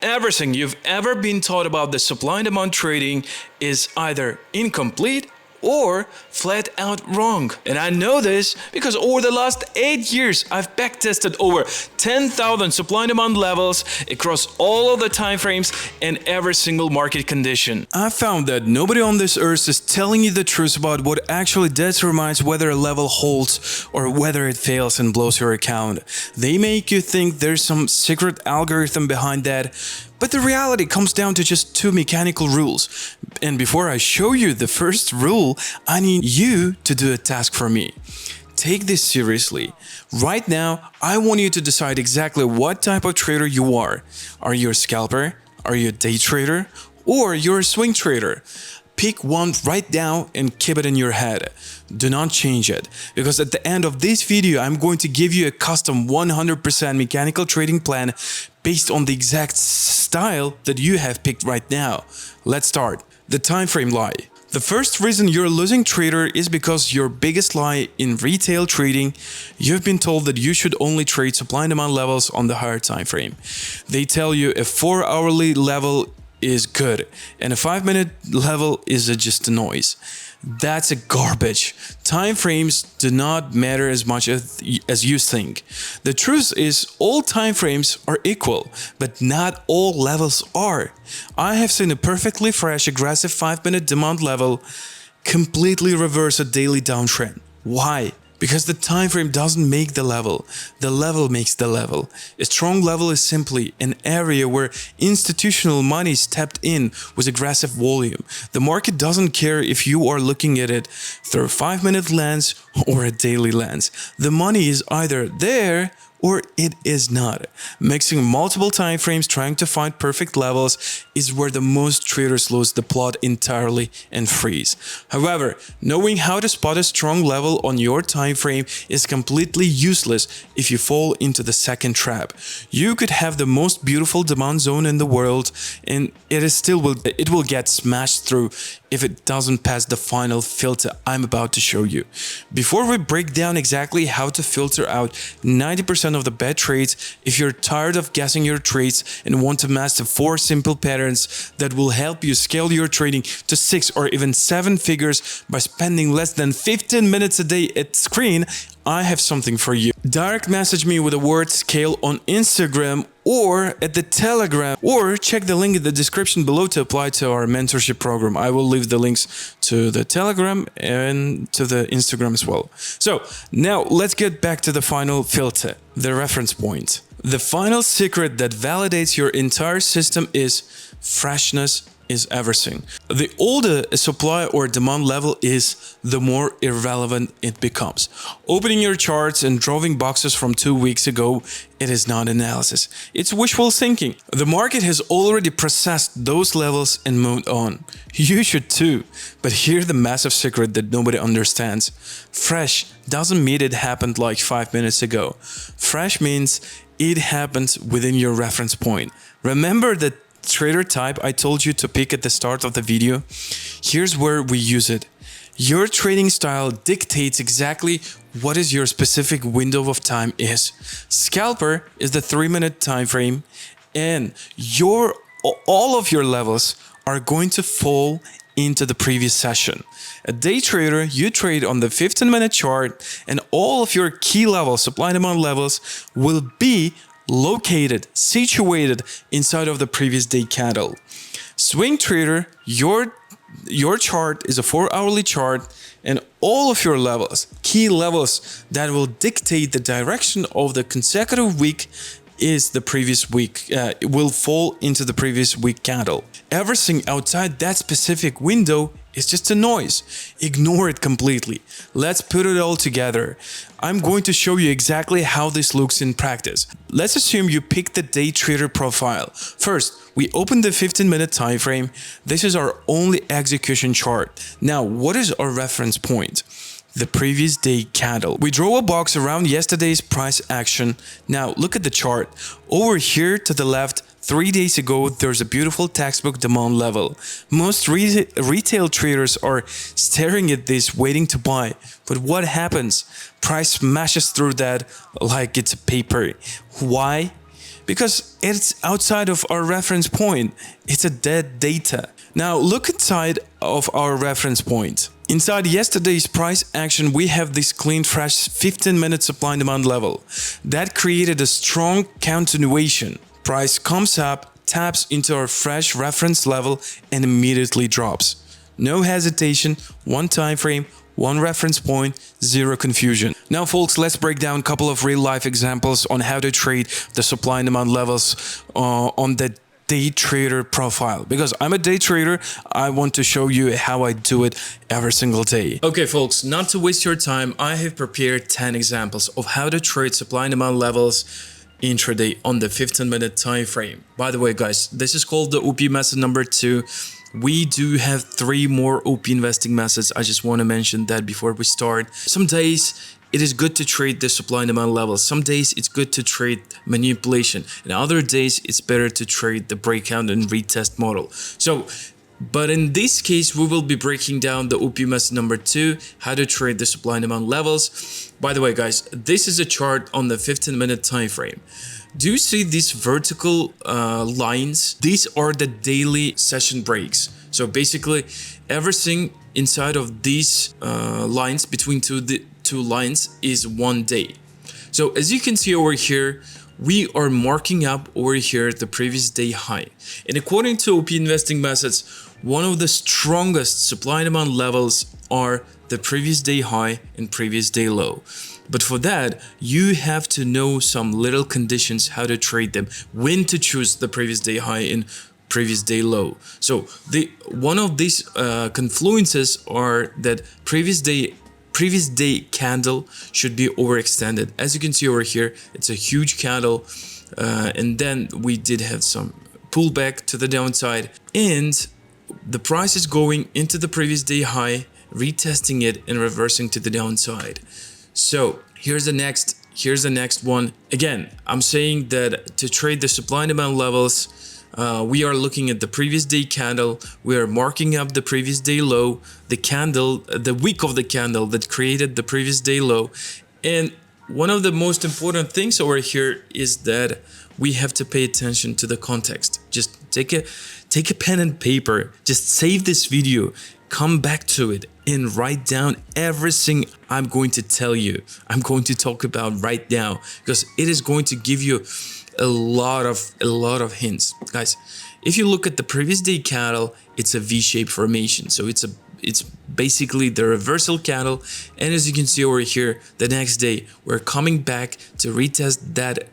Everything you've ever been taught about the supply and demand trading is either incomplete or flat out wrong. And I know this because over the last 8 years, I've backtested over 10,000 supply and demand levels across all of the time frames and every single market condition. I found that nobody on this earth is telling you the truth about what actually determines whether a level holds or whether it fails and blows your account. They make you think there's some secret algorithm behind that, but the reality comes down to just two mechanical rules. And before I show you the first rule, I need you to do a task for me. Take this seriously. Right now, I want you to decide exactly what type of trader you are. Are you a scalper? Are you a day trader? Or you're a swing trader? Pick one right now and keep it in your head. Do not change it, because at the end of this video, I'm going to give you a custom 100% mechanical trading plan based on the exact style that you have picked right now. Let's start. The time frame lie. The first reason you're a losing trader is because your biggest lie in retail trading, you've been told that you should only trade supply and demand levels on the higher time frame. They tell you a 4-hourly level is good and a 5-minute level is just a noise. That's a garbage. Time frames do not matter as much as you think. The truth is all time frames are equal, but not all levels are. I have seen a perfectly fresh aggressive 5-minute demand level completely reverse a daily downtrend. Why? Because the time frame doesn't make the level makes the level. A strong level is simply an area where institutional money stepped in with aggressive volume. The market doesn't care if you are looking at it through a 5-minute lens or a daily lens. The money is either there or it is not. Mixing multiple time frames trying to find perfect levels is where the most traders lose the plot entirely and freeze. However, knowing how to spot a strong level on your time frame is completely useless if you fall into the second trap. You could have the most beautiful demand zone in the world and it will get smashed through if it doesn't pass the final filter I'm about to show you. Before we break down exactly how to filter out 90% of the bad trades, if you're tired of guessing your trades and want to master 4 simple patterns that will help you scale your trading to 6 or even 7 figures by spending less than 15 minutes a day at screen, I have something for you. Direct message me with the word scale on Instagram or at the Telegram, or check the link in the description below to apply to our mentorship program. I will leave the links to the Telegram and to the Instagram as well. So now let's get back to the final filter, the reference point. The final secret that validates your entire system is freshness is everything. The older a supply or demand level is, the more irrelevant it becomes. Opening your charts and drawing boxes from 2 weeks ago, it is not analysis. It's wishful thinking. The market has already processed those levels and moved on. You should too. But here's the massive secret that nobody understands. Fresh doesn't mean it happened like 5 minutes ago. Fresh means it happened within your reference point. Remember that trader type I told you to pick at the start of the video? Here's where we use it. Your trading style dictates exactly what is your specific window of time is. Scalper is the 3-minute time frame, and all of your levels are going to fall into the previous session. A day trader, you trade on the 15-minute chart, and all of your key levels, supply and demand levels, will be located, situated inside of the previous day candle. Swing trader, your chart is a 4-hourly chart, and all of your levels, key levels that will dictate the direction of the consecutive week is the previous week, it will fall into the previous week candle. Everything outside that specific window is just a noise. Ignore it completely. Let's put it all together. I'm going to show you exactly how this looks in practice. Let's assume you pick the day trader profile. First, we open the 15-minute time frame. This is our only execution chart. Now, what is our reference point? The previous day candle. We draw a box around yesterday's price action. Now look at the chart. Over here to the left, 3 days ago, there's a beautiful textbook demand level. Most retail traders are staring at this, waiting to buy. But what happens? Price smashes through that like it's a paper. Why? because it's outside of our reference point. It's a dead data. Now look inside of our reference point. Inside yesterday's price action, we have this clean, fresh 15-minute supply and demand level that created a strong continuation. Price comes up, taps into our fresh reference level and immediately drops. No hesitation, one time frame, one reference point, zero confusion. Now folks, let's break down a couple of real life examples on how to trade the supply and demand levels on the day trader profile. Because I'm a day trader, I want to show you how I do it every single day. Okay folks, not to waste your time, I have prepared 10 examples of how to trade supply and demand levels intraday on the 15-minute time frame. By the way guys, this is called the OP method number 2. We do have 3 more OP investing methods. I just want to mention that before we start. Some days it is good to trade the supply and demand levels. Some days it's good to trade manipulation. And other days it's better to trade the breakout and retest model. But in this case, we will be breaking down the OP method number 2, how to trade the supply and demand levels. By the way, guys, this is a chart on the 15-minute time frame. Do you see these vertical lines? These are the daily session breaks. So basically, everything inside of these lines, between two lines, is 1 day. So as you can see over here, we are marking up over here the previous day high. And according to OP investing methods, one of the strongest supply and demand levels are the previous day high and previous day low. But for that, you have to know some little conditions, how to trade them, when to choose the previous day high and previous day low. So one of these confluences are that previous day candle should be overextended. As you can see over here, it's a huge candle, and then we did have some pullback to the downside, and the price is going into the previous day high, retesting it and reversing to the downside. So here's the next one. Again, I'm saying that to trade the supply and demand levels, we are looking at the previous day candle. We are marking up the previous day low, the candle, the wick of the candle that created the previous day low. And one of the most important things over here is that we have to pay attention to the context. Just take a pen and paper, just save this video, come back to it and write down everything I'm going to tell you, I'm going to talk about right now, because it is going to give you a lot of hints. Guys, if you look at the previous day candle, it's a V-shaped formation. So it's basically the reversal candle. And as you can see over here, the next day we're coming back to retest that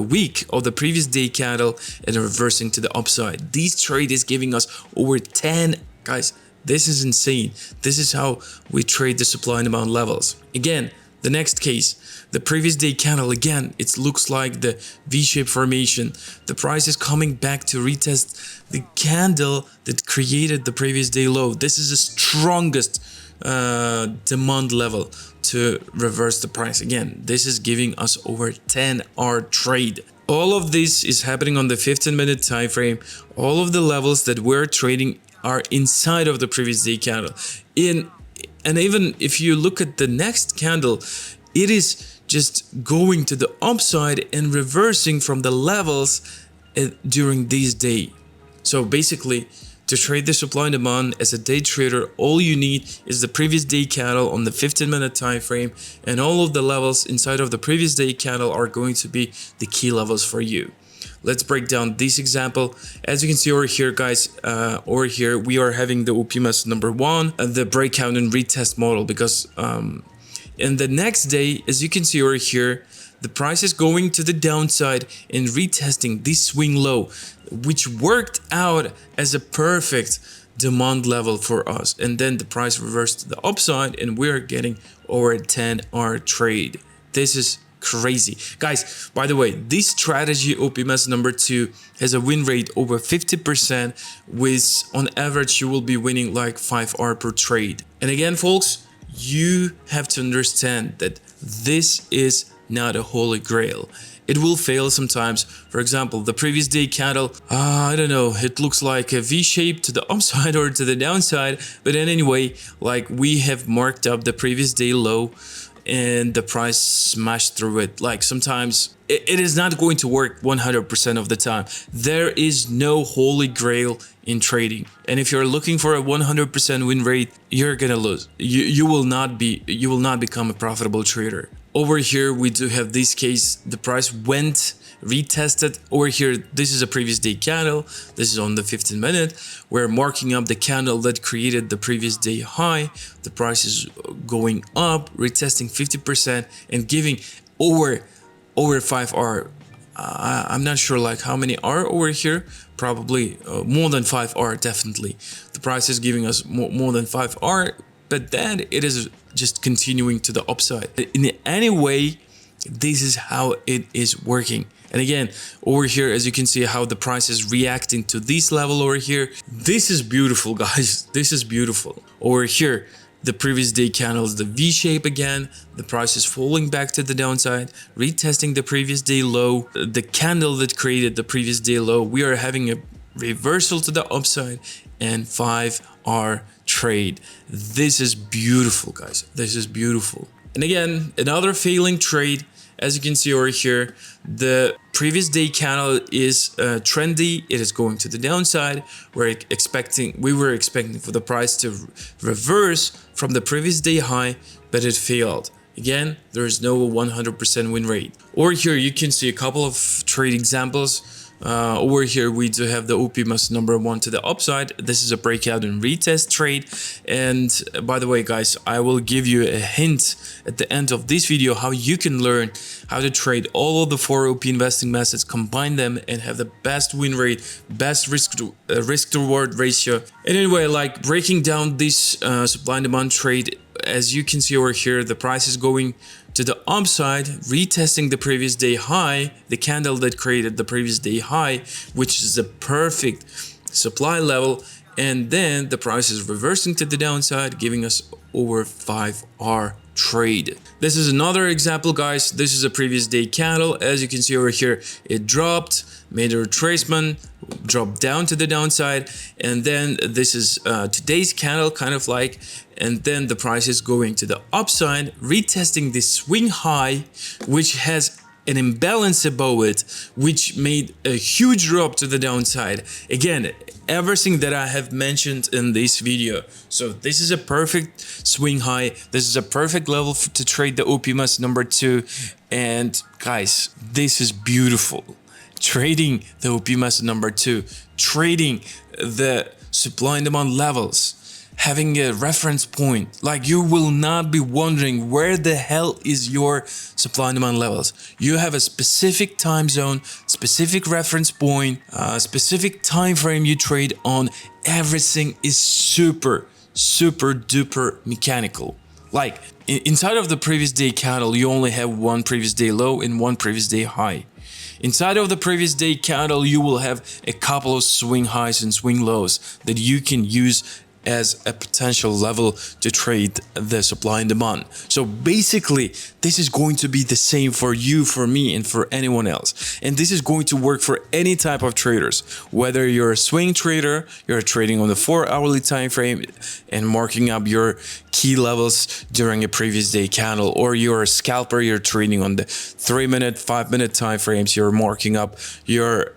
week of the previous day candle and reversing to the upside. This trade is giving us over 10, guys, this is insane. This is how we trade the supply and demand levels. Again, the next case, the previous day candle, again, it looks like the V-shaped formation. The price is coming back to retest the candle that created the previous day low. This is the strongest demand level to reverse the price. Again, this is giving us over 10-hour trade. All of this is happening on the 15-minute time frame. All of the levels that we're trading are inside of the previous day candle. And even if you look at the next candle, it is just going to the upside and reversing from the levels during this day. So basically, to trade the supply and demand as a day trader, all you need is the previous day candle on the 15-minute time frame, and all of the levels inside of the previous day candle are going to be the key levels for you. Let's break down this example. As you can see over here, guys, over here we are having the OP method number 1, the breakout and retest model, because in the next day, as you can see over here, the price is going to the downside and retesting this swing low, which worked out as a perfect demand level for us. And then the price reversed to the upside and we're getting over a 10-hour trade. This is crazy. Guys, by the way, this strategy, OP method number 2, has a win rate over 50%, with on average you will be winning like 5 hours per trade. And again, folks, you have to understand that this is not a holy grail. It will fail sometimes. For example, the previous day candle, I don't know, it looks like a V shape to the upside or to the downside. But then anyway, like we have marked up the previous day low and the price smashed through it. Like sometimes it is not going to work 100% of the time. There is no holy grail in trading, and if you're looking for a 100% win rate, you're gonna lose. You will not become a profitable trader. Over here we do have this case. The price went, retested. Over here, this is a previous day candle. This is on the 15 minute. We're marking up the candle that created the previous day high. The price is going up, retesting 50% and giving over 5R. I'm not sure like how many are over here. Probably more than 5R, definitely. The price is giving us more than 5R, but then it is just continuing to the upside. In any way, this is how it is working. And again, over here, as you can see how the price is reacting to this level over here. This is beautiful, guys. This is beautiful. Over here, the previous day candle is the V shape again. The price is falling back to the downside, retesting the previous day low. The candle that created the previous day low, we are having a reversal to the upside and 5R trade. This is beautiful, guys. This is beautiful. And again, another failing trade. As you can see over here, the previous day candle is trendy. It is going to the downside. We were expecting for the price to reverse from the previous day high, but it failed. Again, there is no 100% win rate. Over here, you can see a couple of trade examples. Over here, we do have the OP number 1 to the upside. This is a breakout and retest trade. And by the way, guys, I will give you a hint at the end of this video how you can learn how to trade all of the 4 OP investing methods, combine them, and have the best win rate, best risk to reward ratio. And anyway, like breaking down this supply and demand trade, as you can see over here, the price is going to the upside, retesting the previous day high, the candle that created the previous day high, which is a perfect supply level, and then the price is reversing to the downside, giving us over 5R trade. This is another example, guys. This is a previous day candle. As you can see over here, it dropped, made a retracement, dropped down to the downside, and then this is today's candle, kind of like, and then the price is going to the upside, retesting this swing high, which has an imbalance above it, which made a huge drop to the downside. Again, everything that I have mentioned in this video. So this is a perfect swing high. This is a perfect level to trade the OP number 2. And guys, this is beautiful. Trading the OP number 2, trading the supply and demand levels, having a reference point. Like, you will not be wondering where the hell is your supply and demand levels. You have a specific time zone, specific reference point, specific time frame you trade on. Everything is super duper mechanical. Like inside of the previous day candle, you only have one previous day low and one previous day high. Inside of the previous day candle, you will have a couple of swing highs and swing lows that you can use as a potential level to trade the supply and demand. So basically, this is going to be the same for you, for me, and for anyone else. And this is going to work for any type of traders. Whether you're a swing trader, you're trading on the 4-hourly time frame and marking up your key levels during a previous day candle, or you're a scalper, you're trading on the 3-minute, 5-minute time frames, you're marking up your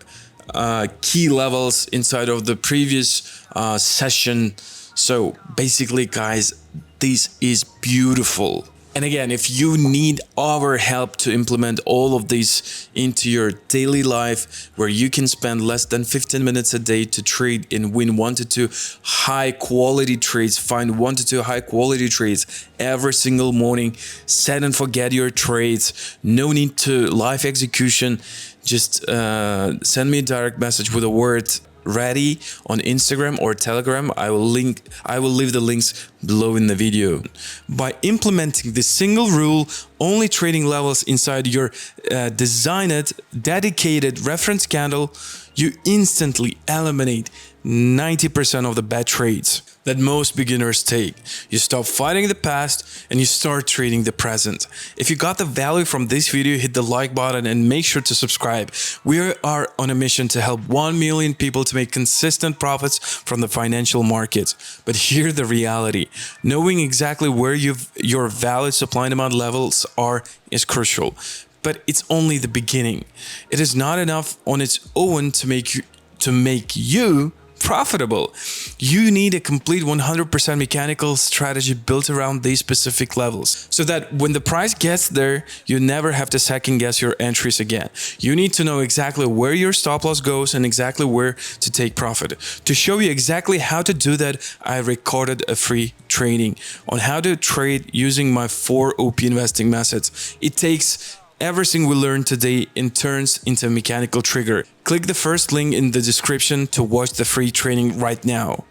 key levels inside of the previous session. So basically, guys, this is beautiful. And again, if you need our help to implement all of this into your daily life, where you can spend less than 15 minutes a day to trade and win 1 to 2 high quality trades, find 1 to 2 high quality trades every single morning, set and forget your trades, no need to live execution, just send me a direct message with a word ready on Instagram or Telegram. I will leave the links below in the video. By implementing this single rule, only trading levels inside your designed dedicated reference candle, you instantly eliminate 90% of the bad trades that most beginners take. You stop fighting the past and you start trading the present. If you got the value from this video, hit the like button and make sure to subscribe. We are on a mission to help 1 million people to make consistent profits from the financial markets. But here's the reality. Knowing exactly where your valid supply and demand levels are is crucial. But it's only the beginning. It is not enough on its own to make you profitable. You need a complete 100% mechanical strategy built around these specific levels so that when the price gets there, you never have to second guess your entries again. You need to know exactly where your stop loss goes and exactly where to take profit. To show you exactly how to do that, I recorded a free training on how to trade using my 4 OP investing methods. It takes everything we learned today and turns into a mechanical trigger. Click the first link in the description to watch the free training right now.